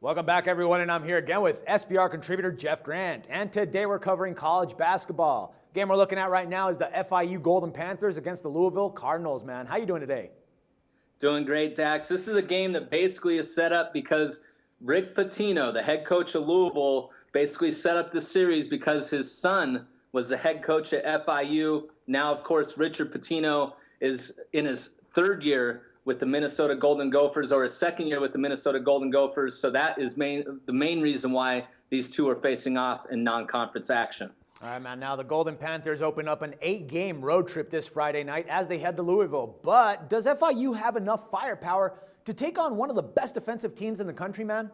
Welcome back, everyone, and I'm here again with SBR contributor Jeff Grant. And today we're covering college basketball. The game we're looking at right now is the FIU Golden Panthers against the Louisville Cardinals, man. How you doing today? Doing great, Dax. This is a game that basically is set up because Rick Pitino, the head coach of Louisville, basically set up the series because his son was the head coach at FIU. Now, of course, Richard Pitino is in his third year with the Minnesota Golden Gophers, or his second year with the Minnesota Golden Gophers. So that is the main reason why these two are facing off in non-conference action. All right, man. Now the Golden Panthers open up an 8-game road trip this Friday night as they head to Louisville. But does FIU have enough firepower to take on one of the best defensive teams in the country, man?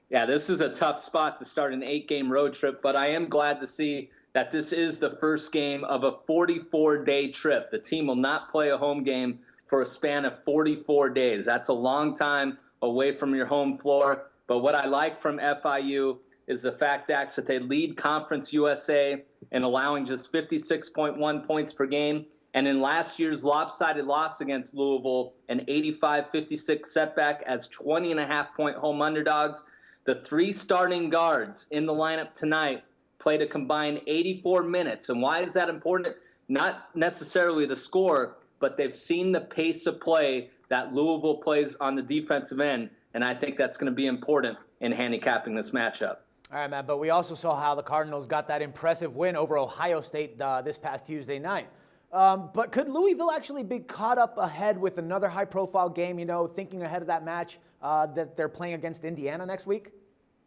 Yeah, this is a tough spot to start an 8-game road trip, but I am glad to see that this is the first game of a 44-day trip. The team will not play a home game for a span of 44 days. That's a long time away from your home floor. But what I like from FIU is the fact, Dax, that they lead Conference USA in allowing just 56.1 points per game. And in last year's lopsided loss against Louisville, an 85-56 setback as 20.5-point home underdogs, the three starting guards in the lineup tonight played a combined 84 minutes. And why is that important? Not necessarily the score, but they've seen the pace of play that Louisville plays on the defensive end, and I think that's going to be important in handicapping this matchup. All right, man, but we also saw how the Cardinals got that impressive win over Ohio State this past Tuesday night. But could Louisville actually be caught up ahead with another high-profile game, thinking ahead of that match that they're playing against Indiana next week?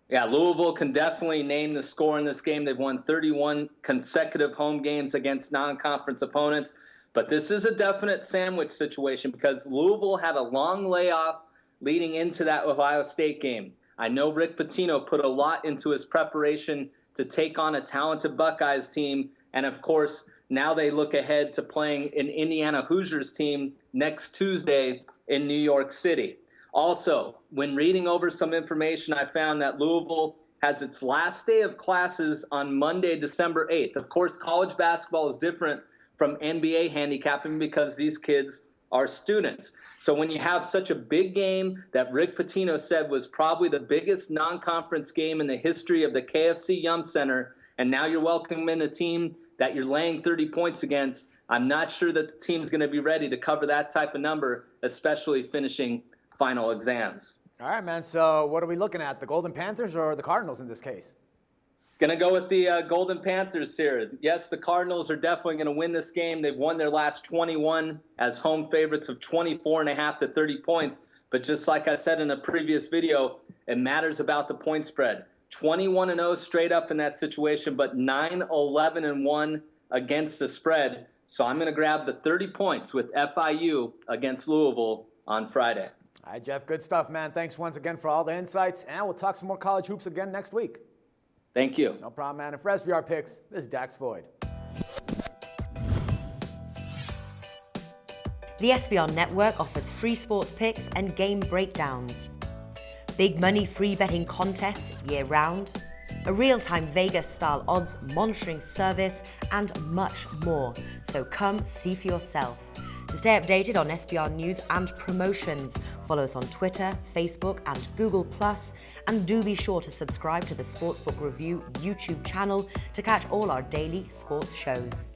Yeah, Louisville can definitely name the score in this game. They've won 31 consecutive home games against non-conference opponents. But this is a definite sandwich situation because Louisville had a long layoff leading into that Ohio State game. I know Rick Pitino put a lot into his preparation to take on a talented Buckeyes team. And, of course, now they look ahead to playing an Indiana Hoosiers team next Tuesday in New York City. Also, when reading over some information, I found that Louisville has its last day of classes on Monday, December 8th. Of course, college basketball is different from NBA handicapping because these kids are students. So when you have such a big game that Rick Pitino said was probably the biggest non-conference game in the history of the KFC Yum Center, and now you're welcoming a team that you're laying 30 points against, I'm not sure that the team's going to be ready to cover that type of number, especially finishing final exams. All right, man. So what are we looking at, the Golden Panthers or the Cardinals in this case? Going to go with the Golden Panthers here. Yes, the Cardinals are definitely going to win this game. They've won their last 21 as home favorites of 24.5 to 30 points. But just like I said in a previous video, it matters about the point spread. 21-0 straight up in that situation, but 9-11-1 against the spread. So I'm going to grab the 30 points with FIU against Louisville on Friday. All right, Jeff, good stuff, man. Thanks once again for all the insights, and we'll talk some more college hoops again next week. Thank you. No problem, man. And for SBR Picks, this is Dax Floyd. The SBR Network offers free sports picks and game breakdowns, big money free betting contests year-round, a real-time Vegas-style odds monitoring service, and much more. So come see for yourself. To stay updated on SBR news and promotions, follow us on Twitter, Facebook, and Google+, and do be sure to subscribe to the Sportsbook Review YouTube channel to catch all our daily sports shows.